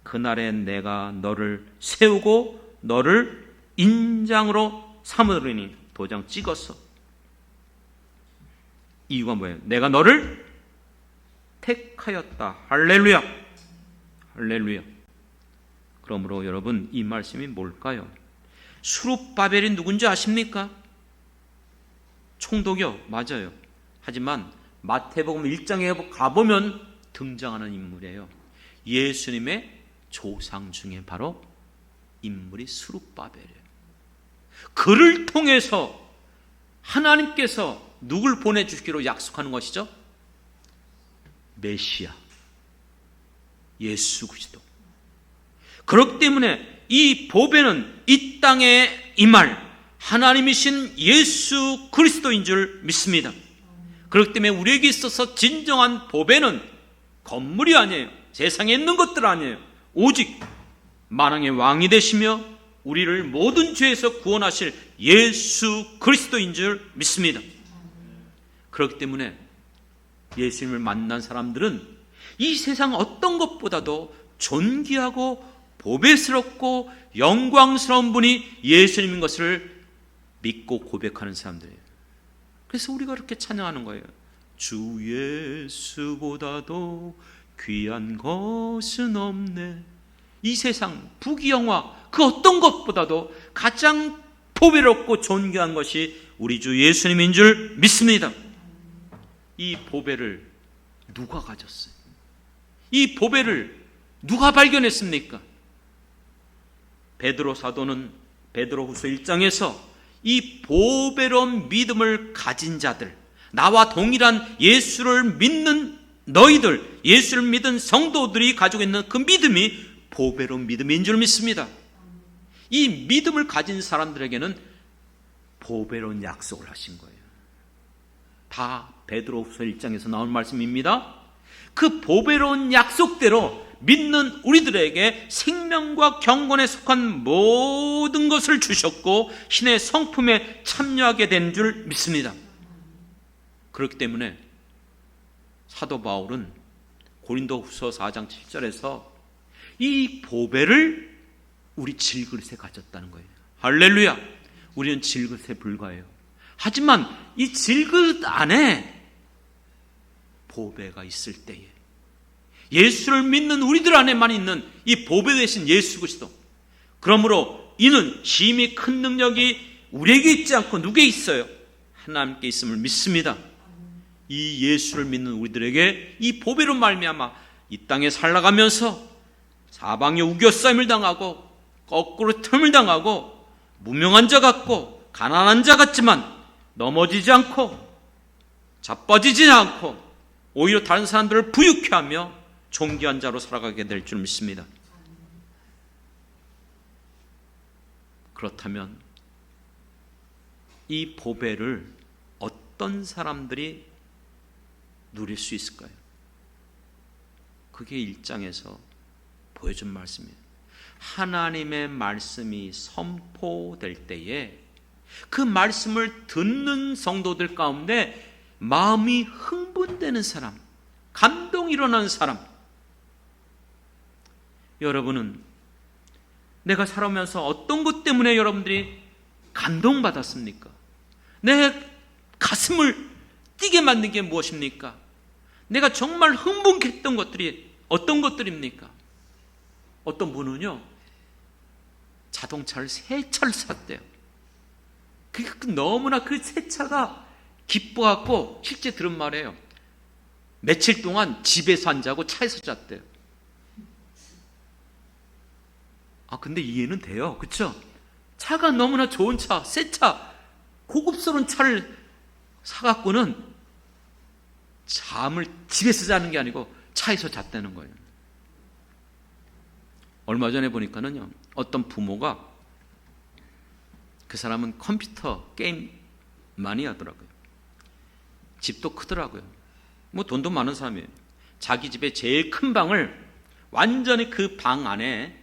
그날에 내가 너를 세우고 너를 인장으로 삼으리니 도장 찍었어. 이유가 뭐예요? 내가 너를 택하였다. 할렐루야. 할렐루야. 그러므로 여러분 이 말씀이 뭘까요? 스룹바벨이 누군지 아십니까? 총독이요. 맞아요. 하지만 마태복음 1장에 가보면 등장하는 인물이에요. 예수님의 조상 중에 바로 인물이 스룹바벨이에요. 그를 통해서 하나님께서 누굴 보내주기로 약속하는 것이죠? 메시아, 예수 그리스도. 그렇기 때문에 이 보배는 이 땅에 임할 하나님이신 예수 그리스도인 줄 믿습니다. 그렇기 때문에 우리에게 있어서 진정한 보배는 건물이 아니에요. 세상에 있는 것들 아니에요. 오직 만왕의 왕이 되시며 우리를 모든 죄에서 구원하실 예수 그리스도인 줄 믿습니다. 그렇기 때문에 예수님을 만난 사람들은 이 세상 어떤 것보다도 존귀하고 보배스럽고 영광스러운 분이 예수님인 것을 믿고 고백하는 사람들이에요. 그래서 우리가 그렇게 찬양하는 거예요. 주 예수보다도 귀한 것은 없네. 이 세상 부귀영화 그 어떤 것보다도 가장 보배롭고 존귀한 것이 우리 주 예수님인 줄 믿습니다. 이 보배를 누가 가졌어요? 이 보배를 누가 발견했습니까? 베드로 사도는 베드로후서 1장에서 이 보배로운 믿음을 가진 자들, 나와 동일한 예수를 믿는 너희들, 예수를 믿은 성도들이 가지고 있는 그 믿음이 보배로운 믿음인 줄 믿습니다. 이 믿음을 가진 사람들에게는 보배로운 약속을 하신 거예요. 다 베드로후서 1장에서 나온 말씀입니다. 그 보배로운 약속대로 믿는 우리들에게 생명과 경건에 속한 모든 것을 주셨고 신의 성품에 참여하게 된 줄 믿습니다. 그렇기 때문에 사도 바울은 고린도후서 4장 7절에서 이 보배를 우리 질그릇에 가졌다는 거예요. 할렐루야. 우리는 질그릇에 불과해요. 하지만 이 질그릇 안에 보배가 있을 때에, 예수를 믿는 우리들 안에만 있는 이 보배 되신 예수 그리스도, 그러므로 이는 힘이 큰 능력이 우리에게 있지 않고 누구에게 있어요? 하나님께 있음을 믿습니다. 이 예수를 믿는 우리들에게 이 보배로 말미암아 이 땅에 살아가면서 사방에 우겨싸임을 당하고 거꾸로 틈을 당하고 무명한 자 같고 가난한 자 같지만 넘어지지 않고 자빠지지 않고 오히려 다른 사람들을 부유케 하며 존귀한 자로 살아가게 될 줄 믿습니다. 그렇다면 이 보배를 어떤 사람들이 누릴 수 있을까요? 그게 1장에서 보여준 말씀이에요. 하나님의 말씀이 선포될 때에 그 말씀을 듣는 성도들 가운데 마음이 흥분되는 사람, 감동이 일어나는 사람. 여러분은 내가 살아오면서 어떤 것 때문에 여러분들이 감동받았습니까? 내 가슴을 뛰게 만든 게 무엇입니까? 내가 정말 흥분했던 것들이 어떤 것들입니까? 어떤 분은요, 자동차를 새 차를 샀대요. 너무나 그 새 차가 기뻐갖고 실제 들은 말이에요. 며칠 동안 집에서 안 자고 차에서 잤대요. 근데 이해는 돼요. 그렇죠? 차가 너무나 좋은 차, 새 차, 고급스러운 차를 사갖고는 잠을 집에서 자는 게 아니고 차에서 잤다는 거예요. 얼마 전에 보니까는요, 어떤 부모가, 그 사람은 컴퓨터 게임 많이 하더라고요. 집도 크더라고요. 뭐 돈도 많은 사람이에요. 자기 집에 제일 큰 방을 완전히 그 방 안에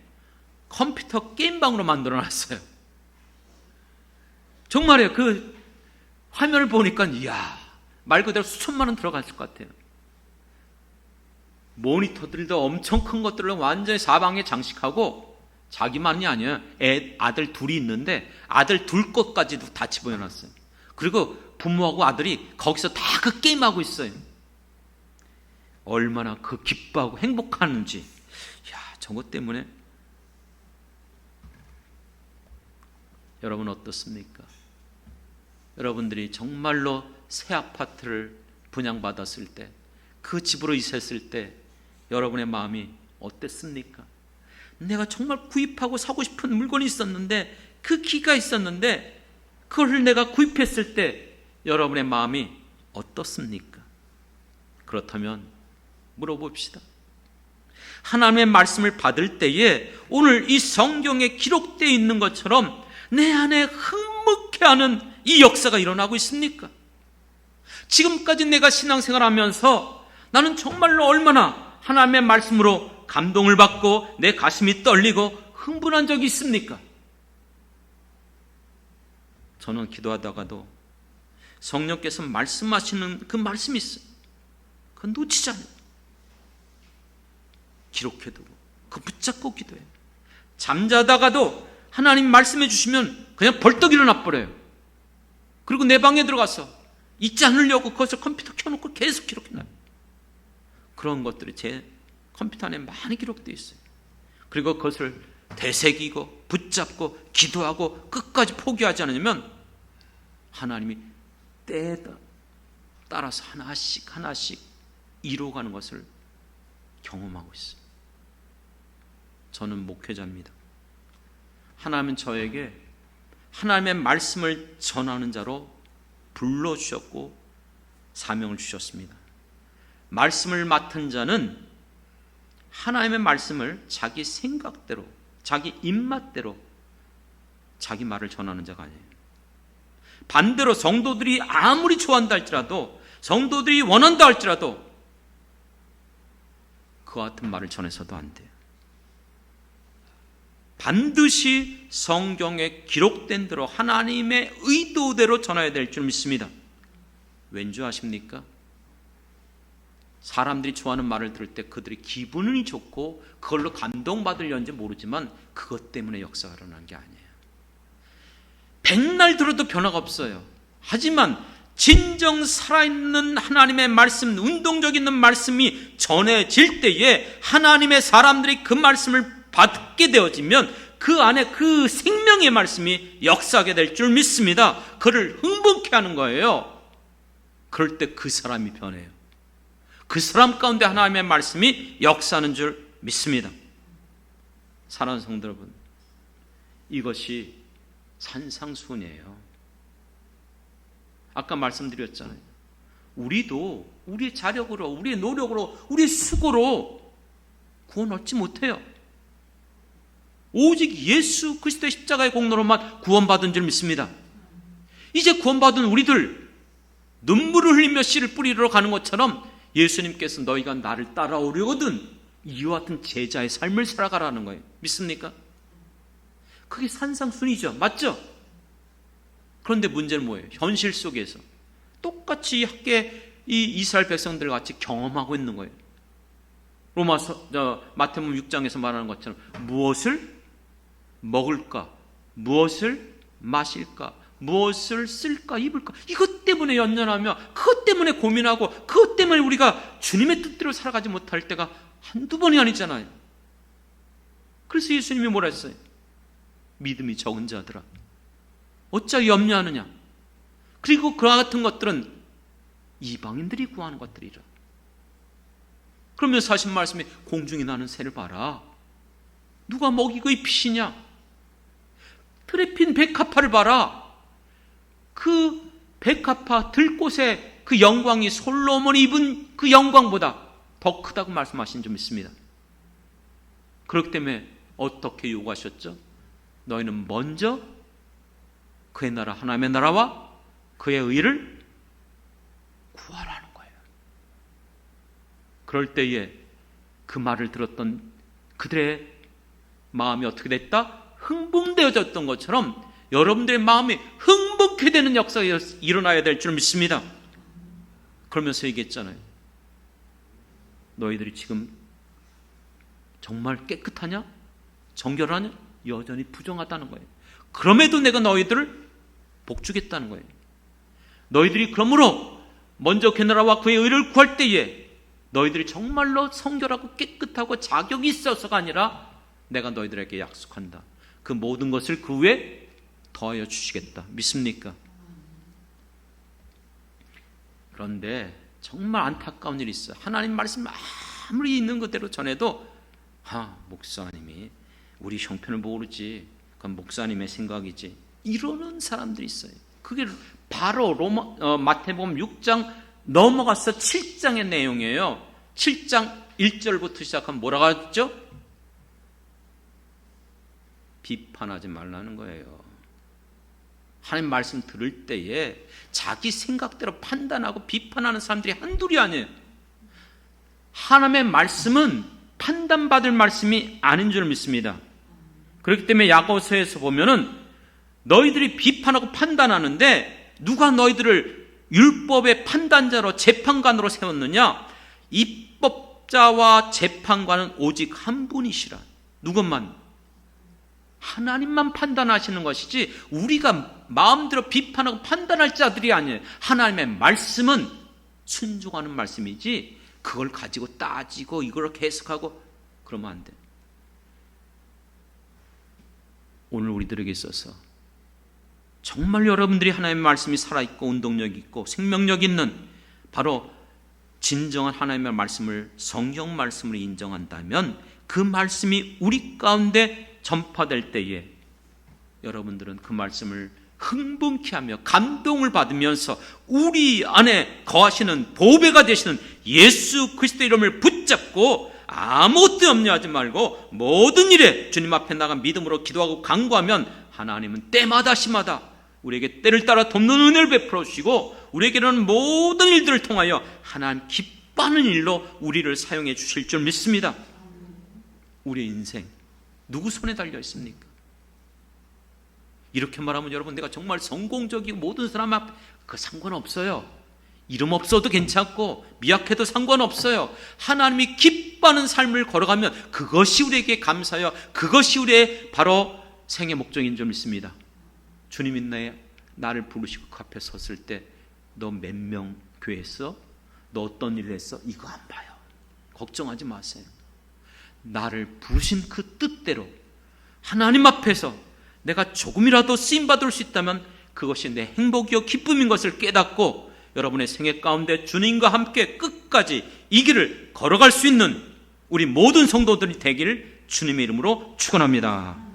컴퓨터 게임방으로 만들어놨어요. 정말이에요. 그 화면을 보니까 이야, 말 그대로 수천만 원 들어갔을 것 같아요. 모니터들도 엄청 큰 것들을 완전히 사방에 장식하고, 자기만이 아니에요. 아들 둘이 있는데 아들 둘 것까지도 다 집어넣어놨어요. 그리고 부모하고 아들이 거기서 다 그 게임하고 있어요. 얼마나 그 기뻐하고 행복하는지. 저것 때문에. 여러분 어떻습니까? 여러분들이 정말로 새 아파트를 분양받았을 때, 그 집으로 이사했을 때 여러분의 마음이 어땠습니까? 내가 정말 구입하고 사고 싶은 물건이 있었는데, 그 기가 있었는데, 그걸 내가 구입했을 때 여러분의 마음이 어떻습니까? 그렇다면 물어봅시다. 하나님의 말씀을 받을 때에 오늘 이 성경에 기록되어 있는 것처럼 내 안에 흥분케 하는 이 역사가 일어나고 있습니까? 지금까지 내가 신앙생활하면서 나는 정말로 얼마나 하나님의 말씀으로 감동을 받고 내 가슴이 떨리고 흥분한 적이 있습니까? 저는 기도하다가도 성령께서 말씀하시는 그 말씀이 있어요. 그건 놓치지 않아요. 기록해두고 그 붙잡고 기도해요. 잠자다가도 하나님 말씀해 주시면 그냥 벌떡 일어나 버려요. 그리고 내 방에 들어가서 잊지 않으려고 그것을 컴퓨터 켜놓고 계속 기록해놔요. 그런 것들이 제 컴퓨터 안에 많이 기록되어 있어요. 그리고 그것을 되새기고 붙잡고 기도하고 끝까지 포기하지 않으면 하나님이 때에 따라서 하나씩 하나씩 이루어가는 것을 경험하고 있어요. 저는 목회자입니다. 하나님은 저에게 하나님의 말씀을 전하는 자로 불러주셨고 사명을 주셨습니다. 말씀을 맡은 자는 하나님의 말씀을 자기 생각대로, 자기 입맛대로 자기 말을 전하는 자가 아니에요. 반대로 성도들이 아무리 좋아한다 할지라도, 성도들이 원한다 할지라도 그와 같은 말을 전해서도 안 돼요. 반드시 성경에 기록된 대로 하나님의 의도대로 전해야 될 줄 믿습니다. 왠지 아십니까? 사람들이 좋아하는 말을 들을 때 그들이 기분이 좋고 그걸로 감동받으려는지 모르지만 그것 때문에 역사가 일어난 게 아니에요. 백날 들어도 변화가 없어요. 하지만 진정 살아있는 하나님의 말씀, 운동적 있는 말씀이 전해질 때에 하나님의 사람들이 그 말씀을 받게 되어지면 그 안에 그 생명의 말씀이 역사하게 될 줄 믿습니다. 그를 흥분케 하는 거예요. 그럴 때 그 사람이 변해요. 그 사람 가운데 하나님의 말씀이 역사하는 줄 믿습니다. 사랑하는 성도 여러분, 이것이 산상수훈이에요. 아까 말씀드렸잖아요. 우리도 우리의 자력으로, 우리의 노력으로, 우리의 수고로 구원 얻지 못해요. 오직 예수 그리스도의 십자가의 공로로만 구원받은 줄 믿습니다. 이제 구원받은 우리들 눈물을 흘리며 씨를 뿌리러 가는 것처럼 예수님께서 너희가 나를 따라오려거든 이와 같은 제자의 삶을 살아가라는 거예요. 믿습니까? 그게 산상순이죠. 맞죠? 그런데 문제는 뭐예요? 현실 속에서 똑같이 함께 이 이스라엘 백성들 같이 경험하고 있는 거예요. 마태복음 6장에서 말하는 것처럼 무엇을 먹을까? 무엇을 마실까? 무엇을 쓸까? 입을까? 이것 때문에 연연하며 그것 때문에 고민하고 그것 때문에 우리가 주님의 뜻대로 살아가지 못할 때가 한두 번이 아니잖아요. 그래서 예수님이 뭐라 했어요? 믿음이 적은 자들아 어찌 염려하느냐? 그리고 그와 같은 것들은 이방인들이 구하는 것들이라. 그러면서 하신 말씀이 공중에 나는 새를 봐라. 누가 먹이고 입히시냐? 틀에 핀 백합화를 봐라. 그 백합화 들꽃의 그 영광이 솔로몬이 입은 그 영광보다 더 크다고 말씀하신 줄 믿습니다. 그렇기 때문에 어떻게 요구하셨죠? 너희는 먼저 그의 나라 하나님의 나라와 그의 의를 구하라는 거예요. 그럴 때에 그 말을 들었던 그들의 마음이 어떻게 됐다? 흥분되어졌던 것처럼 여러분들의 마음이 흥분케 되는 역사가 일어나야 될 줄 믿습니다. 그러면서 얘기했잖아요. 너희들이 지금 정말 깨끗하냐? 정결하냐? 여전히 부정하다는 거예요. 그럼에도 내가 너희들을 복주겠다는 거예요. 너희들이 그러므로 먼저 그 나라와 그의 의를 구할 때에 너희들이 정말로 성결하고 깨끗하고 자격이 있어서가 아니라 내가 너희들에게 약속한다. 그 모든 것을 그 후에 더하여 주시겠다. 믿습니까? 그런데 정말 안타까운 일이 있어요. 하나님 말씀 아무리 있는 그대로 전해도 목사님이 우리 형편을 모르지. 그건 목사님의 생각이지. 이러는 사람들이 있어요. 그게 바로 마태복음 6장 넘어가서 7장의 내용이에요. 7장 1절부터 시작하면 뭐라고 하죠? 비판하지 말라는 거예요. 하나님 말씀 들을 때에 자기 생각대로 판단하고 비판하는 사람들이 한둘이 아니에요. 하나님의 말씀은 판단받을 말씀이 아닌 줄 믿습니다. 그렇기 때문에 야고보서에서 보면은 너희들이 비판하고 판단하는데 누가 너희들을 율법의 판단자로 재판관으로 세웠느냐? 입법자와 재판관은 오직 한 분이시라. 누구만? 하나님만 판단하시는 것이지 우리가 마음대로 비판하고 판단할 자들이 아니에요. 하나님의 말씀은 순종하는 말씀이지 그걸 가지고 따지고 이걸 해석하고 그러면 안 돼. 오늘 우리들에게 있어서 정말 여러분들이 하나님의 말씀이 살아있고 운동력 있고 생명력 있는 바로 진정한 하나님의 말씀을 성경 말씀으로 인정한다면 그 말씀이 우리 가운데 전파될 때에 여러분들은 그 말씀을 흥분케 하며 감동을 받으면서 우리 안에 거하시는 보배가 되시는 예수 그리스도의 이름을 붙잡고 아무것도 염려하지 말고 모든 일에 주님 앞에 나가 믿음으로 기도하고 간구하면 하나님은 때마다 시마다 우리에게 때를 따라 돕는 은혜를 베풀어 주시고 우리에게는 모든 일들을 통하여 하나님 기뻐하는 일로 우리를 사용해 주실 줄 믿습니다. 우리의 인생 누구 손에 달려 있습니까? 이렇게 말하면 여러분 내가 정말 성공적이고 모든 사람 앞에 그 상관없어요. 이름 없어도 괜찮고 미약해도 상관없어요. 하나님이 기뻐하는 삶을 걸어가면 그것이 우리에게 감사요, 그것이 우리의 바로 생의 목적인 줄 믿습니다. 주님이 나를 부르시고 그 앞에 섰을 때 너 몇 명 교회했어? 너 어떤 일을 했어? 이거 안 봐요. 걱정하지 마세요. 나를 부르신 그 뜻대로 하나님 앞에서 내가 조금이라도 쓰임받을 수 있다면 그것이 내 행복이요 기쁨인 것을 깨닫고 여러분의 생애 가운데 주님과 함께 끝까지 이 길을 걸어갈 수 있는 우리 모든 성도들이 되기를 주님의 이름으로 축원합니다.